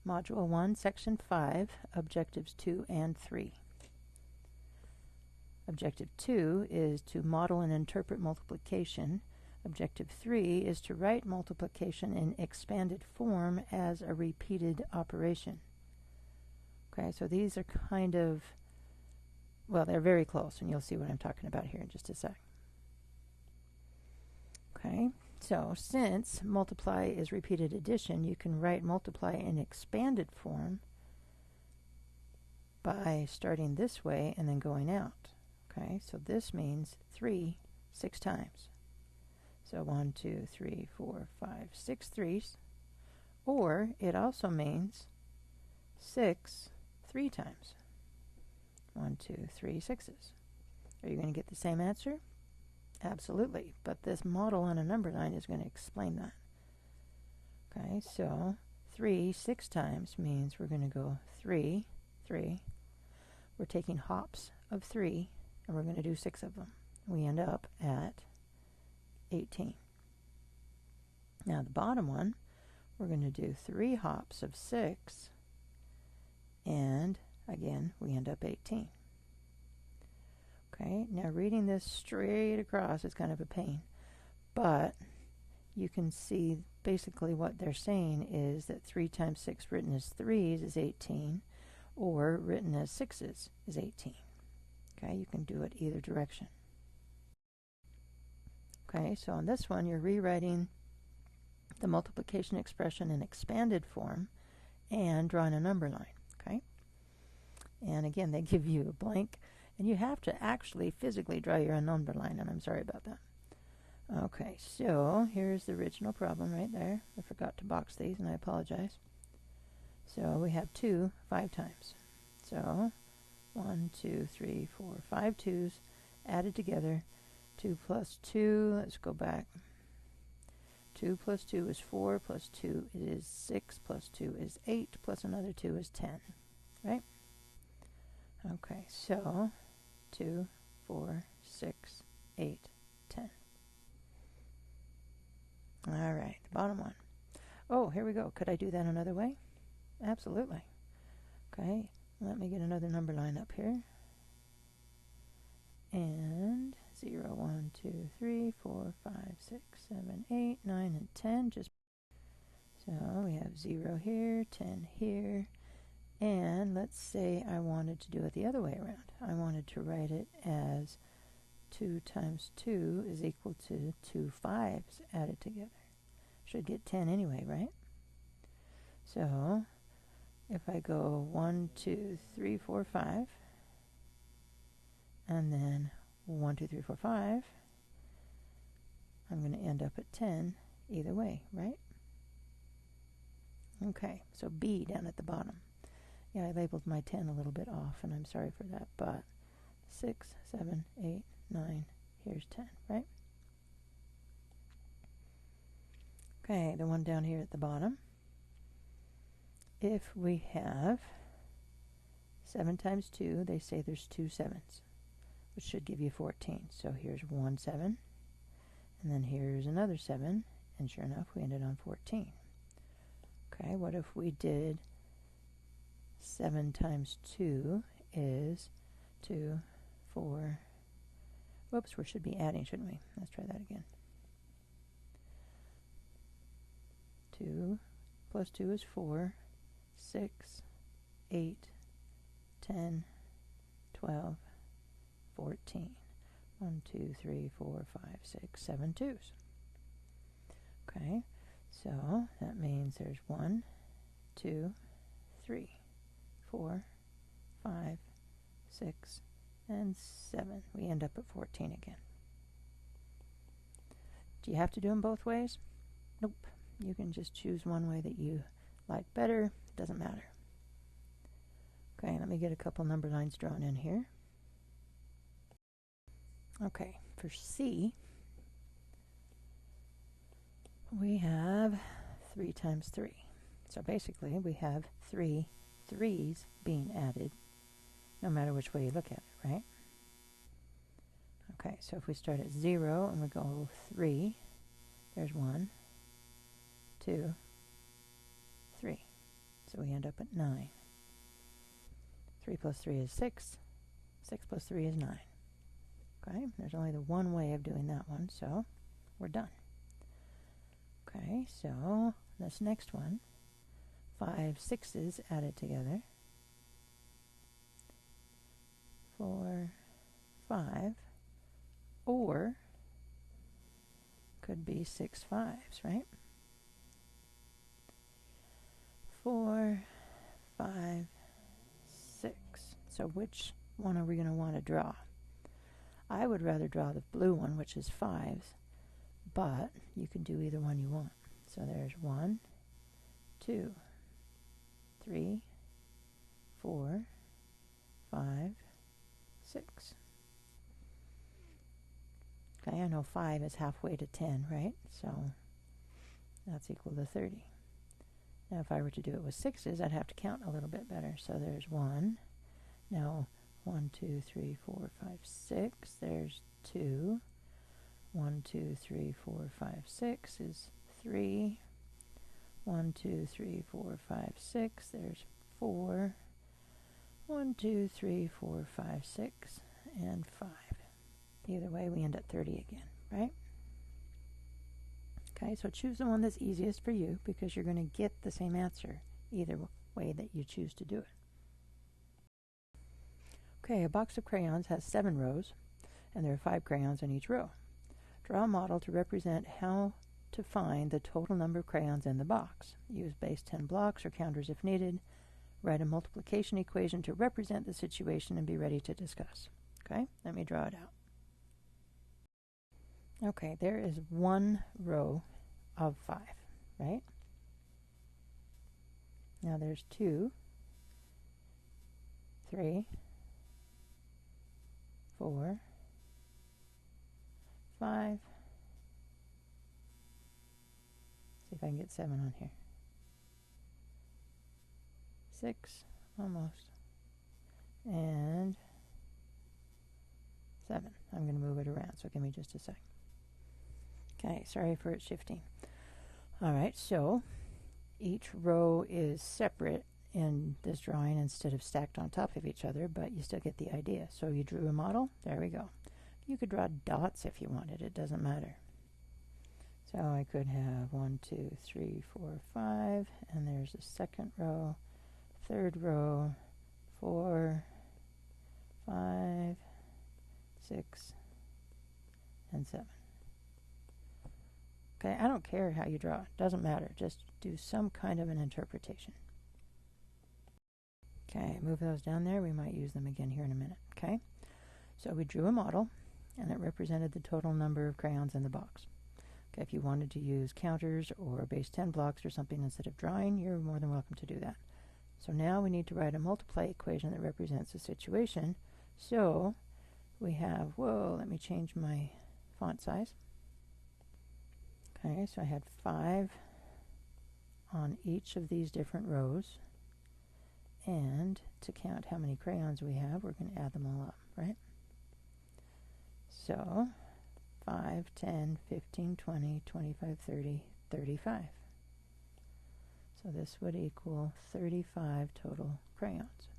Module 1, Section 5, Objectives 2 and 3. Objective 2 is to model and interpret multiplication. Objective 3 is to write multiplication in expanded form as a repeated operation. Okay, so these are kind of, well, they're very close, and you'll see what I'm talking about here in just a sec. Okay, so since multiply is repeated addition, you can write multiply in expanded form by starting this way and then going out. Okay, so this means 3 6 times. So 1, 2, 3, 4, 5, 6 threes. Or it also means 6 3 times. 1, 2, 3 sixes. Are you going to get the same answer? Absolutely, but this model on a number line is going to explain that. Okay, so 3 6 times means we're going to go 3 3. We're taking hops of 3 and we're going to do 6 of them. We end up at 18. Now the bottom one, we're going to do 3 hops of 6 and again we end up 18. Okay, now reading this straight across is kind of a pain, but you can see basically what they're saying is that 3 times 6 written as 3s is 18, or written as 6s is 18. Okay, you can do it either direction. Okay, so on this one you're rewriting the multiplication expression in expanded form and drawing a number line. Okay, and again they give you a blank, and you have to actually physically draw your number line, and I'm sorry about that. Okay, so here's the original problem right there. I forgot to box these, and I apologize. So we have 2 5 times. So 1, 2, 3, 4, 5 2s added together. 2 plus 2, let's go back. 2 plus 2 is 4, plus 2 is 6, plus 2 is 8, plus another 2 is 10, right? Okay, so 2, 4, 6, 8, 10. All right, the bottom one. Oh, here we go. Could I do that another way? Absolutely. Okay, let me get another number line up here. And 0, 1, 2, 3, 4, 5, 6, 7, 8, 9, and 10. Just so we have 0 here, 10 here. And let's say I wanted to do it the other way around. I wanted to write it as 2 times 2 is equal to 2 5s added together. Should get 10 anyway, right? So if I go 1, 2, 3, 4, 5, and then 1, 2, 3, 4, 5, I'm going to end up at 10 either way, right? Okay, so B down at the bottom. Yeah, I labeled my 10 a little bit off, and I'm sorry for that, but 6, 7, 8, 9, here's 10, right? Okay, the one down here at the bottom. If we have 7 times 2, they say there's 2 7s, which should give you 14. So here's 1 7, and then here's another 7, and sure enough, we ended on 14. Okay, what if we did 7 times 2 is 2, 4, whoops, we should be adding, shouldn't we? Let's try that again. 2 plus 2 is 4, 6, 8, 10, 12, 14. 1, 2, 3, 4, 5, 6, 7 2s. Okay, so that means there's 1, 2, 3, 4, 5, 6, and 7. We end up at 14 again. Do you have to do them both ways? Nope. You can just choose one way that you like better. It doesn't matter. Okay, let me get a couple number lines drawn in here. Okay, for C, we have 3 times 3. So basically, we have 3 3s being added, no matter which way you look at it, right? Okay, so if we start at 0 and we go 3, there's 1, 2, 3. So we end up at 9. 3 plus 3 is 6. 6 plus 3 is 9. Okay, there's only the one way of doing that one, so we're done. Okay, so this next one, 5 6s added together. 4, 5, or could be 6 5s, right? 4, 5, 6. So which one are we going to want to draw? I would rather draw the blue one, which is 5s, but you can do either one you want. So there's 1, 2, 3, 4, 5, 6. Okay, I know 5 is halfway to 10, right? So that's equal to 30. Now if I were to do it with 6s, I'd have to count a little bit better. So there's 1. Now 1, 2, 3, 4, 5, 6. There's 2. 1, 2, 3, 4, 5, 6 is 3. 1, 2, 3, 4, 5, 6. There's 4. 1, 2, 3, 4, 5, 6, and 5. Either way, we end at 30 again, right? Okay, so choose the one that's easiest for you because you're going to get the same answer either way that you choose to do it. Okay, a box of crayons has 7 rows, and there are 5 crayons in each row. Draw a model to represent how to find the total number of crayons in the box. Use base 10 blocks or counters if needed. Write a multiplication equation to represent the situation and be ready to discuss. Okay, let me draw it out. Okay, there is one row of 5, right? Now there's 2, 3, 4, 5. See if I can get 7 on here. 6, almost. And 7. I'm going to move it around, so give me just a sec. Okay, sorry for it shifting. All right, so each row is separate in this drawing instead of stacked on top of each other, but you still get the idea. So you drew a model. There we go. You could draw dots if you wanted. It doesn't matter. So I could have 1, 2, 3, 4, 5, and there's a second row, third row, 4, 5, 6, and 7. Okay, I don't care how you draw. It doesn't matter. Just do some kind of an interpretation. Okay, move those down there. We might use them again here in a minute. Okay, so we drew a model, and it represented the total number of crayons in the box. Okay, if you wanted to use counters or base 10 blocks or something instead of drawing, you're more than welcome to do that. So now we need to write a multiply equation that represents the situation. So we have, whoa, let me change my font size. Okay, so I had 5 on each of these different rows. And to count how many crayons we have, we're going to add them all up, right? So 5, 10, 15, 20, 25, 30, 35. So this would equal 35 total crayons.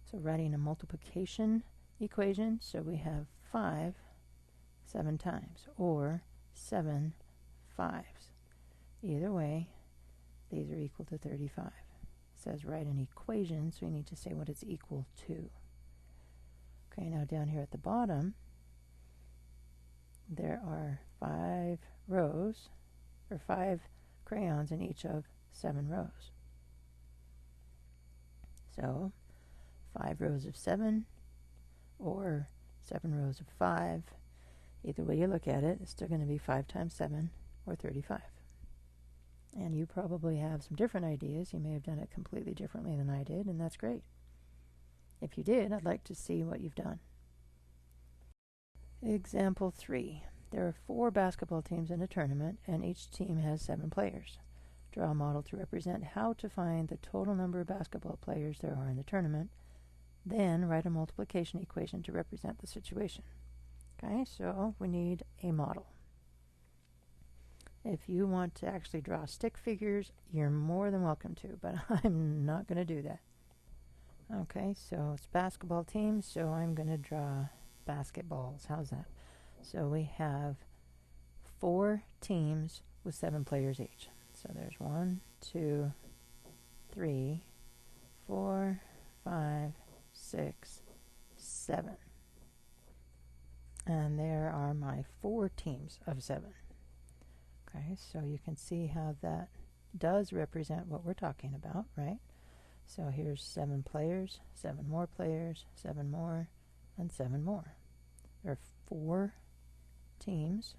So writing a multiplication equation, so we have 5 7 times, or 7 5s. Either way, these are equal to 35. It says write an equation, so we need to say what it's equal to. Okay, now down here at the bottom, there are 5 rows, or 5 crayons in each of 7 rows. So 5 rows of 7, or 7 rows of 5. Either way you look at it, it's still going to be 5 times 7, or 35. And you probably have some different ideas. You may have done it completely differently than I did, and that's great. If you did, I'd like to see what you've done. Example 3. There are 4 basketball teams in a tournament, and each team has 7 players. Draw a model to represent how to find the total number of basketball players there are in the tournament. Then write a multiplication equation to represent the situation. Okay, so we need a model. If you want to actually draw stick figures, you're more than welcome to, but I'm not going to do that. Okay, so it's basketball teams, so I'm going to draw basketballs. How's that? So we have 4 teams with 7 players each. So there's 1, 2, 3, 4, 5, 6, 7. And there are my 4 teams of 7. Okay, so you can see how that does represent what we're talking about, right? So here's 7 players, 7 more players, 7 more, and 7 more. There are 4 teams.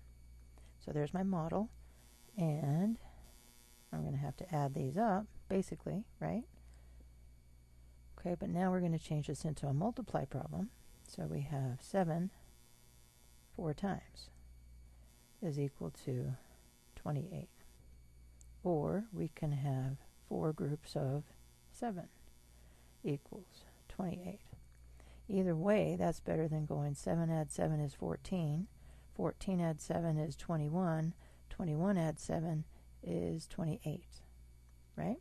So there's my model, and I'm going to have to add these up, basically, right? Okay, but now we're going to change this into a multiply problem. So we have 7 4 times is equal to 28. Or we can have 4 groups of 7 equals 28. Either way, that's better than going 7 add 7 is 14. 14 add 7 is 21. 21 add 7 is 28, right?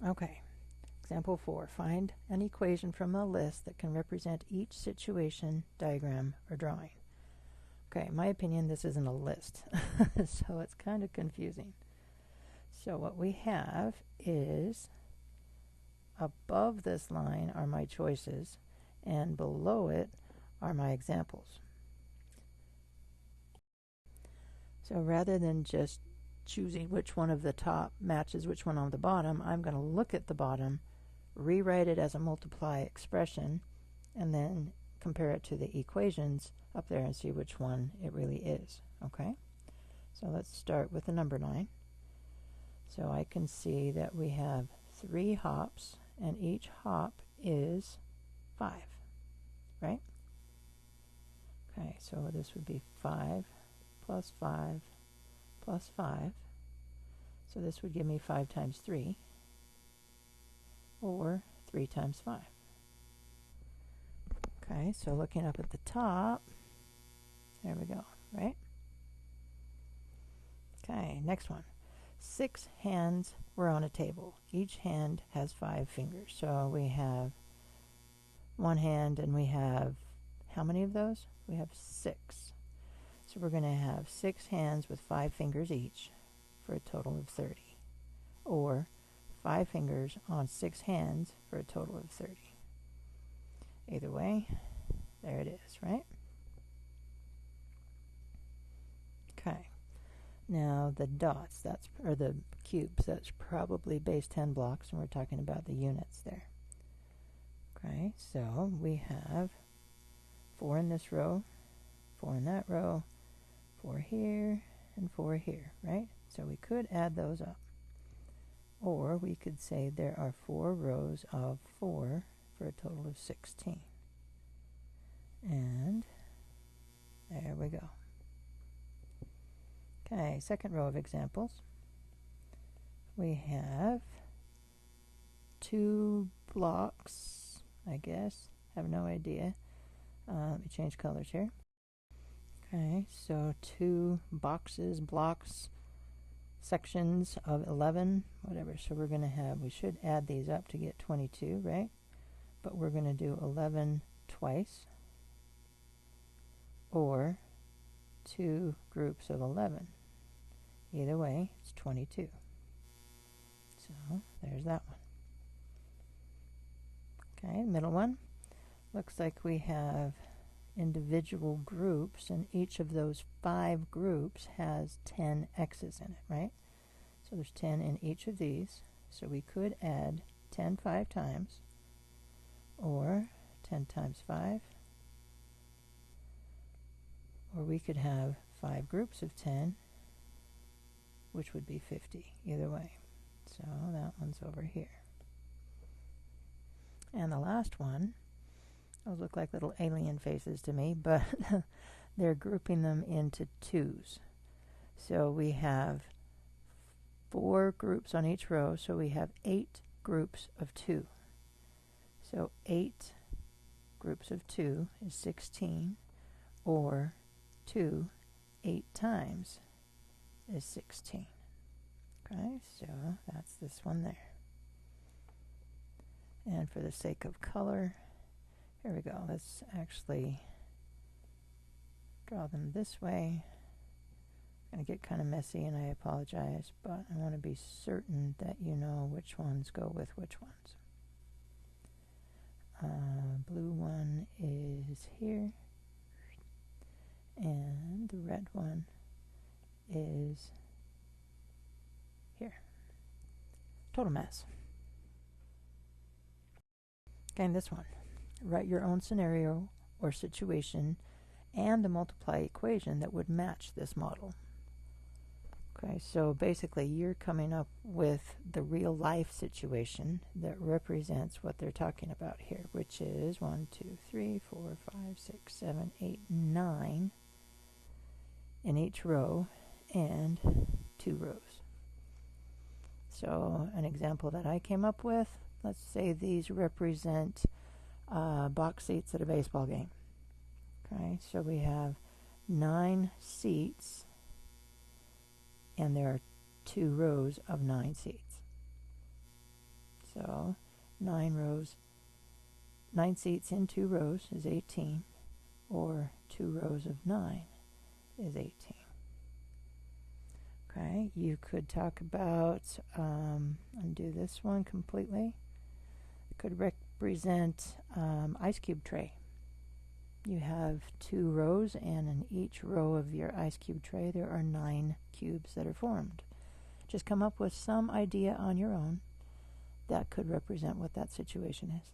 Okay, example 4. Find an equation from a list that can represent each situation, diagram, or drawing. Okay, in my opinion, this isn't a list, so it's kind of confusing. So what we have is above this line are my choices, and below it are my examples. So rather than just choosing which one of the top matches which one on the bottom, I'm going to look at the bottom, rewrite it as a multiply expression, and then compare it to the equations up there and see which one it really is. Okay? So let's start with the number line. So I can see that we have 3 hops, and each hop is 5, right? Okay, so this would be 5 plus 5 plus 5. So this would give me 5 times 3, or 3 times 5. Okay, so looking up at the top, there we go, right? Okay, next one. 6 hands were on a table. Each hand has 5 fingers. So we have 1 hand, and we have, how many of those? We have 6. So we're going to have 6 hands with 5 fingers each for a total of 30. Or 5 fingers on 6 hands for a total of 30. Either way, there it is, right? Okay. Now the dots, or the cubes, that's probably base 10 blocks, and we're talking about the units there. Okay, so we have 4 in this row, 4 in that row, 4 here, and 4 here, right? So we could add those up. Or we could say there are 4 rows of 4 for a total of 16. And there we go. Okay, second row of examples. We have 2 blocks, I guess. Have no idea. Let me change colors here. Okay, so 2 boxes, blocks, sections of 11, whatever. So we're going to have, we should add these up to get 22, right? But we're going to do 11 twice, or 2 groups of 11. Either way, it's 22. So there's that one. Okay, middle one. Looks like we have individual groups, and each of those 5 groups has 10 x's in it, right? So there's 10 in each of these. So we could add 10 5 times, or 10 times 5. Or we could have 5 groups of 10, which would be 50, either way. So that one's over here. And the last one, those look like little alien faces to me, but they're grouping them into 2s. So we have 4 groups on each row, so we have 8 groups of 2. So 8 groups of 2 is 16, or 2 8 times is 16. Okay, so that's this one there. And for the sake of color, here we go. Let's actually draw them this way. It's going to get kind of messy, and I apologize, but I want to be certain that you know which ones go with which ones. Blue one is here, and the red one is here. Total mass. Okay, and this one. Write your own scenario or situation and the multiply equation that would match this model. Okay, so basically you're coming up with the real life situation that represents what they're talking about here, which is 1, 2, 3, 4, 5, 6, 7, 8, 9 in each row and 2 rows. So an example that I came up with, let's say these represent box seats at a baseball game. Okay, so we have 9 seats, and there are 2 rows of 9 seats. So 9 seats in 2 rows is 18, or 2 rows of 9 is 18. Okay, you could talk about, undo this one completely. It could represent ice cube tray. You have 2 rows, and in each row of your ice cube tray there are 9 cubes that are formed. Just come up with some idea on your own that could represent what that situation is.